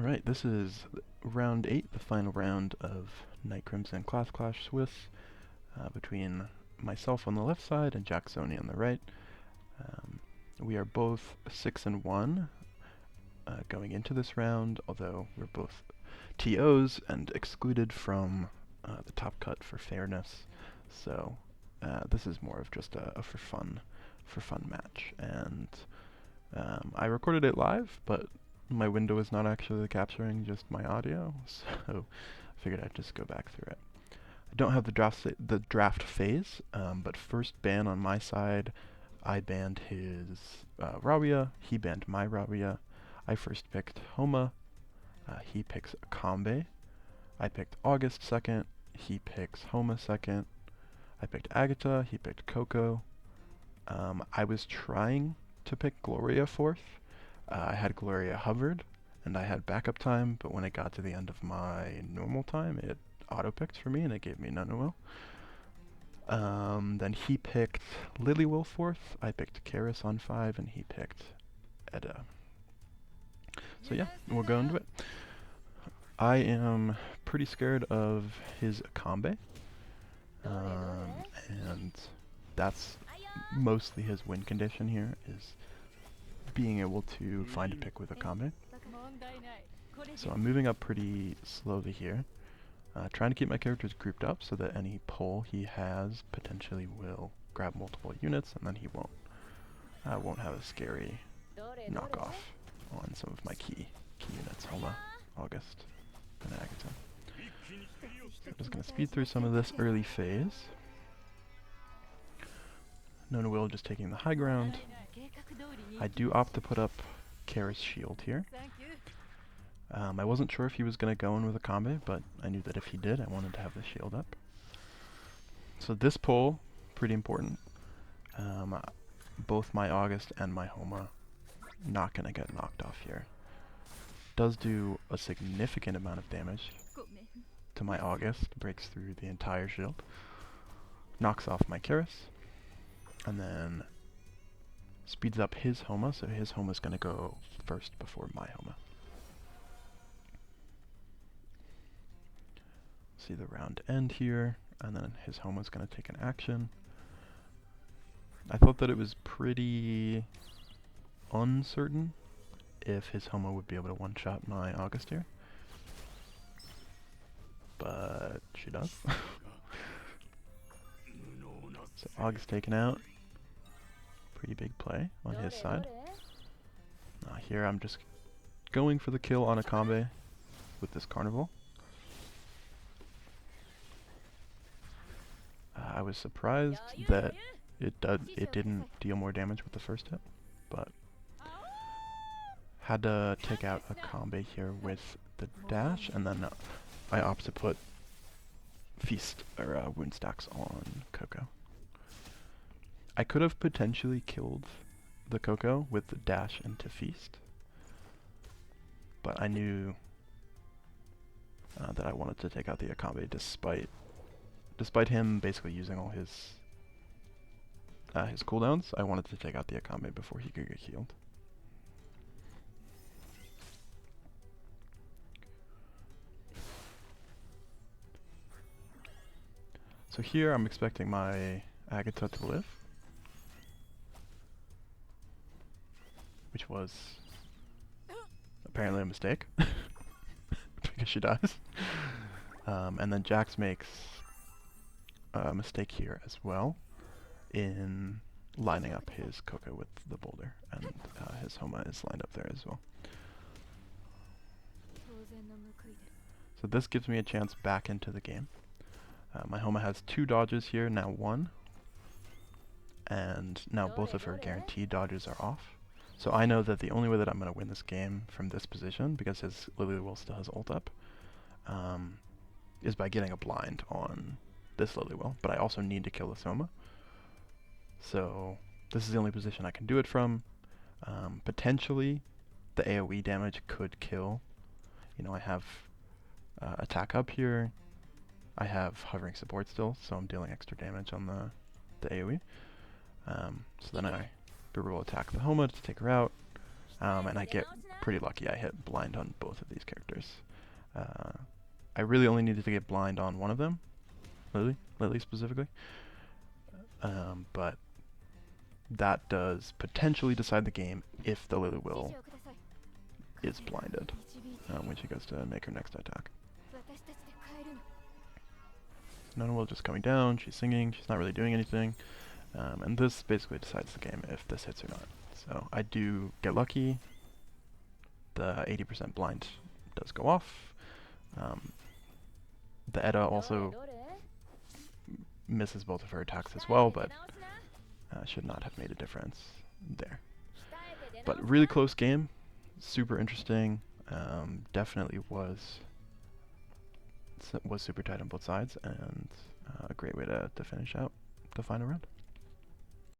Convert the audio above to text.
Alright, this is round 8, the final round of Night Crimson Class Clash Swiss between myself on the left side and Jaxoni on the right. We are both 6-1 going into this round, although we're both TOs and excluded from the top cut for fairness. So this is more of just a for fun match, and I recorded it live, but my window is not actually capturing just my audio, so I figured I'd just go back through it. I don't have the draft phase, but first ban on my side, I banned his Rawia, he banned my Rawia. I first picked Homa, he picks Akambe. I picked August second, he picks Homa second. I picked Agatha, he picked Coco. I was trying to pick Gloria fourth. I had Gloria hovered, and I had backup time, but when it got to the end of my normal time, it auto-picked for me, and it gave me Nunawil. Then he picked Lilywell fourth, I picked Karis on 5, and he picked Edda. So yeah, we'll go into it. I am pretty scared of his Akambe, and that's mostly his win condition here, is being able to find a pick with Akambe. So I'm moving up pretty slowly here, trying to keep my characters grouped up so that any pull he has potentially will grab multiple units, and then he won't have a scary knockoff on some of my key units, Homa, August, and Agatha. I'm just going to speed through some of this early phase. Nunawil just taking the high ground. I do opt to put up Karis' shield here. I wasn't sure if he was going to go in with a Akambe, but I knew that if he did, I wanted to have the shield up. So this pull, pretty important. Both my August and my Homa not going to get knocked off here. Does do a significant amount of damage to my August, breaks through the entire shield, knocks off my Karis, and then speeds up his Homa, so his Homa is going to go first before my Homa. See the round end here, and then his Homa is going to take an action. I thought that it was pretty uncertain if his Homa would be able to one-shot my August here, but she does. So August taken out. Pretty big play on his side. Here I'm just going for the kill on Akambe with this Carnival. I was surprised that it didn't deal more damage with the first hit, but had to take out Akambe here with the dash, and then I opt to put Feast or Wound Stacks on Coco. I could have potentially killed the Coco with the dash into Feast, but I knew that I wanted to take out the Akambe despite him basically using all his cooldowns. I wanted to take out the Akambe before he could get healed. So here I'm expecting my Agatha to live, which was apparently a mistake, because she dies. And then Jax makes a mistake here as well in lining up his Coco with the boulder, and his Homa is lined up there as well. So this gives me a chance back into the game. My Homa has 2 dodges here, now 1, and now both of her guaranteed dodges are off. So I know that the only way that I'm going to win this game from this position, because his Lilywell still has ult up, is by getting a blind on this Lilywell, but I also need to kill this Homa. So this is the only position I can do it from. Potentially, the AoE damage could kill. You know, I have attack up here. I have hovering support still, so I'm dealing extra damage on the AoE. So then I will attack the Homa to take her out, and I get pretty lucky. I hit blind on both of these characters. I really only needed to get blind on one of them, Lily specifically. But that does potentially decide the game if the Lily will is blinded when she goes to make her next attack. Nona will just coming down, she's singing, she's not really doing anything, and this basically decides the game if this hits or not. So I do get lucky, the 80% blind does go off. The Edda also misses both of her attacks as well, but should not have made a difference there. But really close game, super interesting, definitely was super tight on both sides, and a great way to finish out the final round.